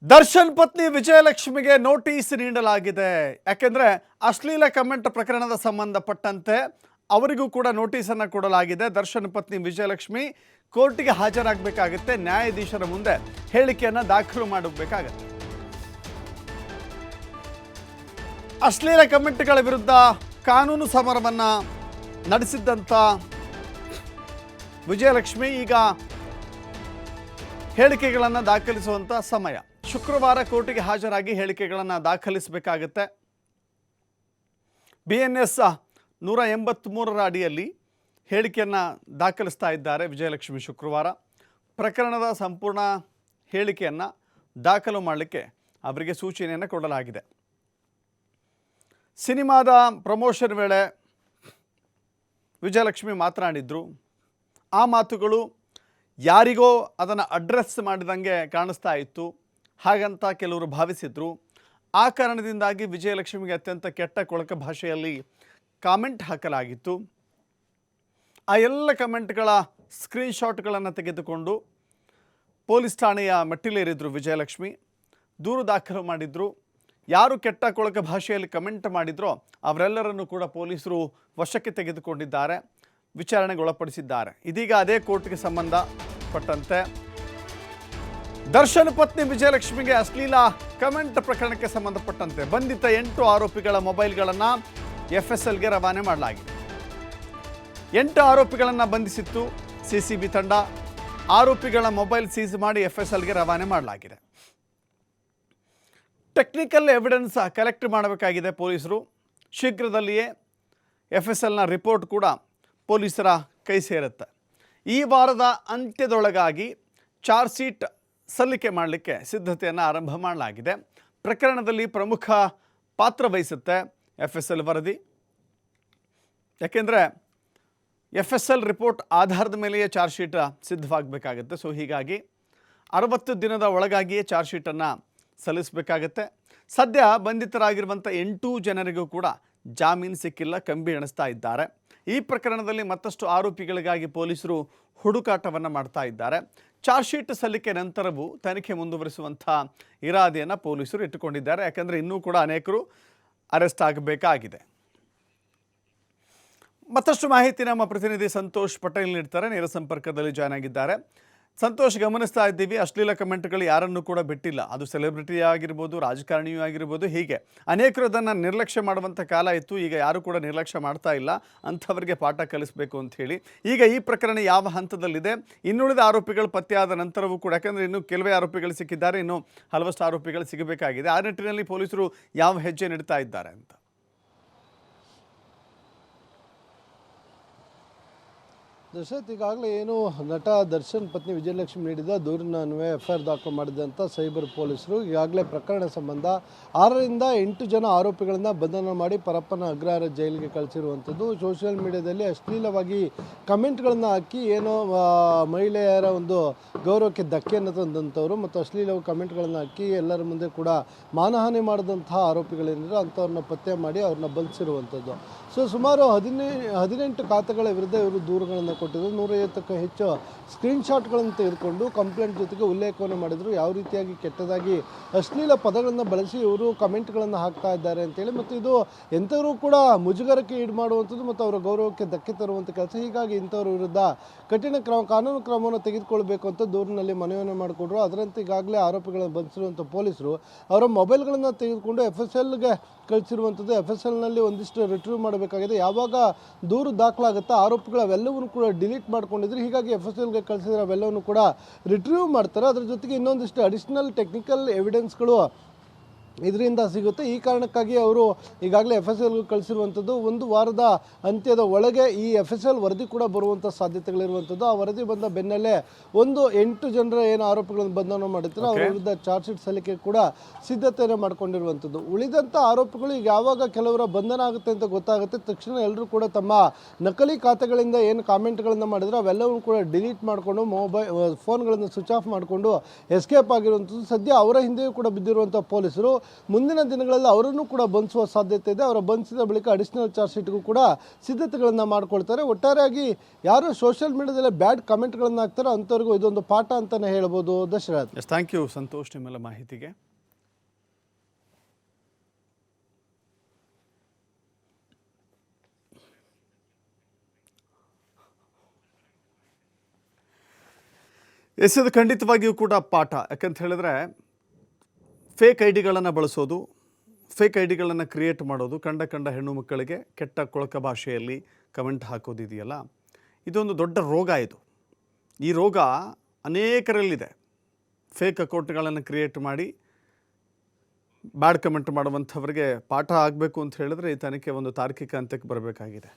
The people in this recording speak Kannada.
ದರ್ಶನ್ ಪತ್ನಿ ವಿಜಯಲಕ್ಷ್ಮಿಗೆ ನೋಟಿಸ್ ನೀಡಲಾಗಿದೆ. ಯಾಕೆಂದ್ರೆ ಅಶ್ಲೀಲ ಕಮೆಂಟ್ ಪ್ರಕರಣದ ಸಂಬಂಧಪಟ್ಟಂತೆ ಅವರಿಗೂ ಕೂಡ ನೋಟಿಸನ್ನು ಕೊಡಲಾಗಿದೆ. ದರ್ಶನ್ ಪತ್ನಿ ವಿಜಯಲಕ್ಷ್ಮಿ ಕೋರ್ಟಿಗೆ ಹಾಜರಾಗಬೇಕಾಗುತ್ತೆ. ನ್ಯಾಯಾಧೀಶರ ಮುಂದೆ ಹೇಳಿಕೆಯನ್ನು ದಾಖಲು ಮಾಡಬೇಕಾಗುತ್ತೆ. ಅಶ್ಲೀಲ ಕಮೆಂಟ್ಗಳ ವಿರುದ್ಧ ಕಾನೂನು ಸಮರವನ್ನು ನಡೆಸಿದ್ದಂಥ ವಿಜಯಲಕ್ಷ್ಮಿ ಈಗ ಹೇಳಿಕೆಗಳನ್ನು ದಾಖಲಿಸುವಂಥ ಸಮಯ. ಶುಕ್ರವಾರ ಕೋರ್ಟಿಗೆ ಹಾಜರಾಗಿ ಹೇಳಿಕೆಗಳನ್ನು ದಾಖಲಿಸಬೇಕಾಗುತ್ತೆ. BNS 183ರ ಅಡಿಯಲ್ಲಿ ಹೇಳಿಕೆಯನ್ನು ದಾಖಲಿಸ್ತಾ ಇದ್ದಾರೆ ವಿಜಯಲಕ್ಷ್ಮಿ. ಶುಕ್ರವಾರ ಪ್ರಕರಣದ ಸಂಪೂರ್ಣ ಹೇಳಿಕೆಯನ್ನು ದಾಖಲು ಮಾಡಲಿಕ್ಕೆ ಅವರಿಗೆ ಸೂಚನೆಯನ್ನು ಕೊಡಲಾಗಿದೆ. ಸಿನಿಮಾದ ಪ್ರಮೋಷನ್ ವೇಳೆ ವಿಜಯಲಕ್ಷ್ಮಿ ಮಾತನಾಡಿದ್ರು. ಆ ಮಾತುಗಳು ಯಾರಿಗೋ ಅದನ್ನು ಅಡ್ರೆಸ್ ಮಾಡಿದಂಗೆ ಕಾಣಿಸ್ತಾ ಇತ್ತು, ಹಾಗಂತ ಕೆಲವರು ಭಾವಿಸಿದ್ರು. ಆ ಕಾರಣದಿಂದಾಗಿ ವಿಜಯಲಕ್ಷ್ಮಿಗೆ ಅತ್ಯಂತ ಕೆಟ್ಟ ಕೊಳಕ ಭಾಷೆಯಲ್ಲಿ ಕಾಮೆಂಟ್ ಹಾಕಲಾಗಿತ್ತು. ಆ ಎಲ್ಲ ಕಮೆಂಟ್ಗಳ ಸ್ಕ್ರೀನ್ಶಾಟ್ಗಳನ್ನು ತೆಗೆದುಕೊಂಡು ಪೊಲೀಸ್ ಠಾಣೆಯ ಮೆಟ್ಟಿಲೇರಿದ್ರು ವಿಜಯಲಕ್ಷ್ಮಿ. ದೂರು ದಾಖಲು ಮಾಡಿದ್ರು. ಯಾರು ಕೆಟ್ಟ ಕೊಳಕ ಭಾಷೆಯಲ್ಲಿ ಕಮೆಂಟ್ ಮಾಡಿದ್ರೋ ಅವರೆಲ್ಲರನ್ನು ಕೂಡ ಪೊಲೀಸರು ವಶಕ್ಕೆ ತೆಗೆದುಕೊಂಡಿದ್ದಾರೆ, ವಿಚಾರಣೆಗೊಳಪಡಿಸಿದ್ದಾರೆ. ಇದೀಗ ಅದೇ ಕೋರ್ಟ್ಗೆ ಸಂಬಂಧಪಟ್ಟಂತೆ ದರ್ಶನ್ ಪತ್ನಿ ವಿಜಯಲಕ್ಷ್ಮಿಗೆ ಅಶ್ಲೀಲ ಕಮೆಂಟ್ ಪ್ರಕರಣಕ್ಕೆ ಸಂಬಂಧಪಟ್ಟಂತೆ ಬಂಧಿತ 8 ಆರೋಪಿಗಳ ಮೊಬೈಲ್ಗಳನ್ನು FSLಗೆ ರವಾನೆ ಮಾಡಲಾಗಿದೆ. 8 ಆರೋಪಿಗಳನ್ನು ಬಂಧಿಸಿತ್ತು CCB ತಂಡ. ಆರೋಪಿಗಳ ಮೊಬೈಲ್ ಸೀಸ್ ಮಾಡಿ FSLಗೆ ರವಾನೆ ಮಾಡಲಾಗಿದೆ. ಟೆಕ್ನಿಕಲ್ ಎವಿಡೆನ್ಸ್ ಕಲೆಕ್ಟ್ ಮಾಡಬೇಕಾಗಿದೆ ಪೊಲೀಸರು. ಶೀಘ್ರದಲ್ಲಿಯೇ FSLನ ರಿಪೋರ್ಟ್ ಕೂಡ ಪೊಲೀಸರ ಕೈ ಸೇರುತ್ತೆ. ಈ ವಾರದ ಅಂತ್ಯದೊಳಗಾಗಿ ಚಾರ್ಜ್ ಶೀಟ್ ಸಲ್ಲಿಕೆ ಮಾಡಲಿಕ್ಕೆ ಸಿದ್ಧತೆಯನ್ನು ಆರಂಭ ಮಾಡಲಾಗಿದೆ. ಪ್ರಕರಣದಲ್ಲಿ ಪ್ರಮುಖ ಪಾತ್ರ ವಹಿಸುತ್ತೆ FSL ವರದಿ. ಯಾಕೆಂದರೆ FSL ರಿಪೋರ್ಟ್ ಆಧಾರದ ಮೇಲೆಯೇ ಚಾರ್ಜ್ ಶೀಟ್ ಸಿದ್ಧವಾಗಬೇಕಾಗುತ್ತೆ. ಸೊ ಹೀಗಾಗಿ 60 ದಿನದ ಒಳಗಾಗಿಯೇ ಚಾರ್ಜ್ ಶೀಟನ್ನು ಸಲ್ಲಿಸಬೇಕಾಗತ್ತೆ. ಸದ್ಯ ಬಂಧಿತರಾಗಿರುವಂಥ 8 ಜನರಿಗೂ ಕೂಡ ಜಾಮೀನು ಸಿಕ್ಕಿಲ್ಲ, ಕಂಬಿ ಎಣಿಸ್ತಾ ಇದ್ದಾರೆ. ಈ ಪ್ರಕರಣದಲ್ಲಿ ಮತ್ತಷ್ಟು ಆರೋಪಿಗಳಿಗಾಗಿ ಪೊಲೀಸರು ಹುಡುಕಾಟವನ್ನು ಮಾಡ್ತಾ ಇದ್ದಾರೆ. ಚಾರ್ಜ್ ಶೀಟ್ ಸಲ್ಲಿಕೆ ನಂತರವೂ ತನಿಖೆ ಮುಂದುವರಿಸುವಂಥ ಇರಾದೆಯನ್ನು ಪೊಲೀಸರು ಇಟ್ಟುಕೊಂಡಿದ್ದಾರೆ. ಯಾಕಂದರೆ ಇನ್ನೂ ಕೂಡ ಅನೇಕರು ಅರೆಸ್ಟ್ ಆಗಬೇಕಾಗಿದೆ. ಮತ್ತಷ್ಟು ಮಾಹಿತಿ ನಮ್ಮ ಪ್ರತಿನಿಧಿ ಸಂತೋಷ್ ಪಟೇಲ್ ನೀಡ್ತಾರೆ. ನೇರ ಸಂಪರ್ಕದಲ್ಲಿ ಜಾಯ್ನ್ ಆಗಿದ್ದಾರೆ. ಸಂತೋಷ್, ಗಮನಿಸ್ತಾ ಇದ್ದೀವಿ ಅಶ್ಲೀಲ ಕಮೆಂಟ್ಗಳು ಯಾರನ್ನೂ ಕೂಡ ಬಿಟ್ಟಿಲ್ಲ. ಅದು ಸೆಲೆಬ್ರಿಟಿ ಆಗಿರ್ಬೋದು, ರಾಜಕಾರಣಿಯೂ ಆಗಿರ್ಬೋದು, ಹೀಗೆ ಅನೇಕರು ಅದನ್ನು ನಿರ್ಲಕ್ಷ್ಯ ಮಾಡುವಂಥ ಕಾಲ ಇತ್ತು. ಈಗ ಯಾರು ಕೂಡ ನಿರ್ಲಕ್ಷ್ಯ ಮಾಡ್ತಾ ಇಲ್ಲ. ಅಂಥವರಿಗೆ ಪಾಠ ಕಲಿಸಬೇಕು ಅಂತ ಹೇಳಿ ಈಗ ಈ ಪ್ರಕರಣ ಯಾವ ಹಂತದಲ್ಲಿದೆ? ಇನ್ನುಳಿದ ಆರೋಪಿಗಳು ಪತ್ತೆಯಾದ ನಂತರವೂ ಕೂಡ, ಯಾಕಂದರೆ ಇನ್ನೂ ಕೆಲವೇ ಆರೋಪಿಗಳು ಸಿಕ್ಕಿದ್ದಾರೆ, ಇನ್ನೂ ಹಲವಷ್ಟು ಆರೋಪಿಗಳು ಸಿಗಬೇಕಾಗಿದೆ. ಆ ನಿಟ್ಟಿನಲ್ಲಿ ಪೊಲೀಸರು ಯಾವ ಹೆಜ್ಜೆ ನೀಡ್ತಾ ಇದ್ದಾರೆ ಅಂತ? ದಶರಥ್, ಈಗಾಗಲೇ ಏನು ನಟ ದರ್ಶನ್ ಪತ್ನಿ ವಿಜಯಲಕ್ಷ್ಮಿ ನೀಡಿದ ದೂರಿನ ಅನ್ವಯ FIR ದಾಖಲು ಮಾಡಿದಂಥ ಸೈಬರ್ ಪೊಲೀಸರು ಈಗಾಗಲೇ ಪ್ರಕರಣ ಸಂಬಂಧ 6ರಿಂದ 8 ಜನ ಆರೋಪಿಗಳನ್ನು ಬಂಧನ ಮಾಡಿ ಪರಪ್ಪನ ಅಗ್ರಹಾರ ಜೈಲಿಗೆ ಕಳಿಸಿರುವಂಥದ್ದು. ಸೋಷಿಯಲ್ ಮೀಡಿಯಾದಲ್ಲಿ ಅಶ್ಲೀಲವಾಗಿ ಕಮೆಂಟ್ಗಳನ್ನು ಹಾಕಿ ಏನೋ ಮಹಿಳೆಯರ ಒಂದು ಗೌರವಕ್ಕೆ ಧಕ್ಕೆಯನ್ನು ತಂದಂಥವ್ರು ಮತ್ತು ಅಶ್ಲೀಲ ಕಮೆಂಟ್ಗಳನ್ನು ಹಾಕಿ ಎಲ್ಲರ ಮುಂದೆ ಕೂಡ ಮಾನಹಾನಿ ಮಾಡಿದಂತಹ ಆರೋಪಿಗಳೇನಿದ್ರು ಅಂಥವ್ರನ್ನ ಪತ್ತೆ ಮಾಡಿ ಅವ್ರನ್ನ ಬಂಧಿಸಿರುವಂಥದ್ದು. ಸೊ ಸುಮಾರು 18 ಖಾತೆಗಳ ವಿರುದ್ಧ ಇವರು ದೂರುಗಳನ್ನು ಕೊಟ್ಟಿದ್ರು. 150ಕ್ಕೂ ಹೆಚ್ಚು ಸ್ಕ್ರೀನ್ಶಾಟ್ಗಳನ್ನು ತೆಗೆದುಕೊಂಡು ಕಂಪ್ಲೇಂಟ್ ಜೊತೆಗೆ ಉಲ್ಲೇಖವನ್ನು ಮಾಡಿದರು. ಯಾವ ರೀತಿಯಾಗಿ ಕೆಟ್ಟದಾಗಿ ಅಶ್ಲೀಲ ಪದಗಳನ್ನು ಬಳಸಿ ಇವರು ಕಮೆಂಟ್ಗಳನ್ನು ಹಾಕ್ತಾ ಇದ್ದಾರೆ ಅಂತೇಳಿ, ಮತ್ತು ಇದು ಎಂಥವರು ಕೂಡ ಮುಜುಗರಕ್ಕೆ ಈಡು ಮಾಡುವಂಥದ್ದು ಮತ್ತು ಅವರ ಗೌರವಕ್ಕೆ ಧಕ್ಕೆ ತರುವಂಥ ಕೆಲಸ. ಹೀಗಾಗಿ ಇಂಥವ್ರ ವಿರುದ್ಧ ಕಠಿಣ ಕಾನೂನು ಕ್ರಮವನ್ನು ತೆಗೆದುಕೊಳ್ಬೇಕು ಅಂತ ದೂರಿನಲ್ಲಿ ಮನವಿಯನ್ನು ಮಾಡಿಕೊಂಡ್ರು. ಅದರಂತೆ ಈಗಾಗಲೇ ಆರೋಪಿಗಳನ್ನು ಬಂಧಿಸಿರುವಂಥ ಪೊಲೀಸರು ಅವರ ಮೊಬೈಲ್ಗಳನ್ನು ತೆಗೆದುಕೊಂಡು FSLಗೆ ಕಳಿಸಿರುವಂಥದ್ದು. FSLನಲ್ಲಿ ಒಂದಿಷ್ಟು ರಿಟ್ರೀವ್ ಮಾಡಬೇಕಾಗಿದೆ. ಯಾವಾಗ ದೂರು ದಾಖಲಾಗುತ್ತೆ ಆರೋಪಿಗಳು ಅವೆಲ್ಲವನ್ನು ಕೂಡ ಡಿಲೀಟ್ ಮಾಡ್ಕೊಂಡಿದ್ರು. ಹೀಗಾಗಿ FSLಗೆ ಕಳಿಸಿದ್ರೆ ಅವೆಲ್ಲವನ್ನು ಕೂಡ ರಿಟ್ರೀವ್ ಮಾಡ್ತಾರೆ. ಅದ್ರ ಜೊತೆಗೆ ಇನ್ನೊಂದಿಷ್ಟು ಅಡಿಷ್ನಲ್ ಟೆಕ್ನಿಕಲ್ ಎವಿಡೆನ್ಸ್ಗಳು ಇದರಿಂದ ಸಿಗುತ್ತೆ. ಈ ಕಾರಣಕ್ಕಾಗಿ ಅವರು ಈಗಾಗಲೇ FSLಗೆ ಕಳಿಸಿರುವಂಥದ್ದು. ಒಂದು ವಾರದ ಅಂತ್ಯದ ಒಳಗೆ ಈ FSL ವರದಿ ಕೂಡ ಬರುವಂಥ ಸಾಧ್ಯತೆಗಳಿರುವಂಥದ್ದು. ಆ ವರದಿ ಬಂದ ಬೆನ್ನಲ್ಲೇ 8 ಜನರ ಏನು ಆರೋಪಿಗಳನ್ನು ಬಂಧನ ಮಾಡುತ್ತಾರೆ ಅವರ ವಿರುದ್ಧ ಚಾರ್ಜ್ ಶೀಟ್ ಸಲ್ಲಿಕೆ ಕೂಡ ಸಿದ್ಧತೆಯನ್ನು ಮಾಡ್ಕೊಂಡಿರುವಂಥದ್ದು. ಉಳಿದಂಥ ಆರೋಪಿಗಳು ಈಗ ಯಾವಾಗ ಕೆಲವರ ಬಂಧನ ಆಗುತ್ತೆ ಅಂತ ಗೊತ್ತಾಗುತ್ತೆ ತಕ್ಷಣ ಎಲ್ಲರೂ ಕೂಡ ತಮ್ಮ ನಕಲಿ ಖಾತೆಗಳಿಂದ ಏನು ಕಾಮೆಂಟ್ಗಳನ್ನು ಮಾಡಿದ್ರು ಅವೆಲ್ಲವೂ ಕೂಡ ಡಿಲೀಟ್ ಮಾಡಿಕೊಂಡು ಫೋನ್ಗಳನ್ನು ಸ್ವಿಚ್ ಆಫ್ ಮಾಡಿಕೊಂಡು ಎಸ್ಕೇಪ್ ಆಗಿರುವಂಥದ್ದು. ಸದ್ಯ ಅವರ ಹಿಂದೆಯೂ ಕೂಡ ಬಿದ್ದಿರುವಂಥ ಪೊಲೀಸರು ಮುಂದಿನ ದಿನಗಳಲ್ಲಿ ಅವರನ್ನು ಕೂಡ ಬಂಧಿಸುವ ಸಾಧ್ಯತೆ ಇದೆ. ಅವರ ಬಂಧಿಸಿದ ಬಳಿಕ ಅಡಿಷನಲ್ ಚಾರ್ಜ್ ಶೀಟ್ಗೂ ಕೂಡ ಸಿದ್ಧತೆಗಳನ್ನು ಮಾಡ್ಕೊಳ್ತಾರೆ. ಒಟ್ಟಾರೆಯಾಗಿ ಯಾರು ಸೋಷಿಯಲ್ ಮೀಡಿಯಾದಲ್ಲಿ ಬ್ಯಾಡ್ ಕಮೆಂಟ್ಗಳನ್ನು ಹಾಕ್ತಾರೋ ಅಂಥವ್ರಿಗೂ ಇದೊಂದು ಪಾಠ ಅಂತಲೇ ಹೇಳ್ಬೋದು. ದಶರಥ್, ಥ್ಯಾಂಕ್ ಯು ಸಂತೋಷ್ ನಿಮ್ಮೆಲ್ಲ ಮಾಹಿತಿಗೆ. ಇದು ಖಂಡಿತವಾಗಿಯೂ ಕೂಡ ಪಾಠ. ಯಾಕಂತ ಹೇಳಿದ್ರೆ ಫೇಕ್ ಐ ಡಿಗಳನ್ನು ಬಳಸೋದು, ಫೇಕ್ ಐ ಡಿಗಳನ್ನು ಕ್ರಿಯೇಟ್ ಮಾಡೋದು, ಕಂಡ ಹೆಣ್ಣು ಮಕ್ಕಳಿಗೆ ಕೆಟ್ಟ ಕೊಳಕ ಭಾಷೆಯಲ್ಲಿ ಕಮೆಂಟ್ ಹಾಕೋದಿದೆಯಲ್ಲ, ಇದೊಂದು ದೊಡ್ಡ ರೋಗ. ಈ ರೋಗ ಅನೇಕರಲ್ಲಿದೆ. ಫೇಕ್ ಅಕೌಂಟ್ಗಳನ್ನು ಕ್ರಿಯೇಟ್ ಮಾಡಿ ಬ್ಯಾಡ್ ಕಮೆಂಟ್ ಮಾಡುವಂಥವ್ರಿಗೆ ಪಾಠ ಆಗಬೇಕು ಅಂತ ಹೇಳಿದ್ರೆ ಈ ತನಿಖೆ ಒಂದು ತಾರ್ಕಿಕ ಹಂತಕ್ಕೆ ಬರಬೇಕಾಗಿದೆ.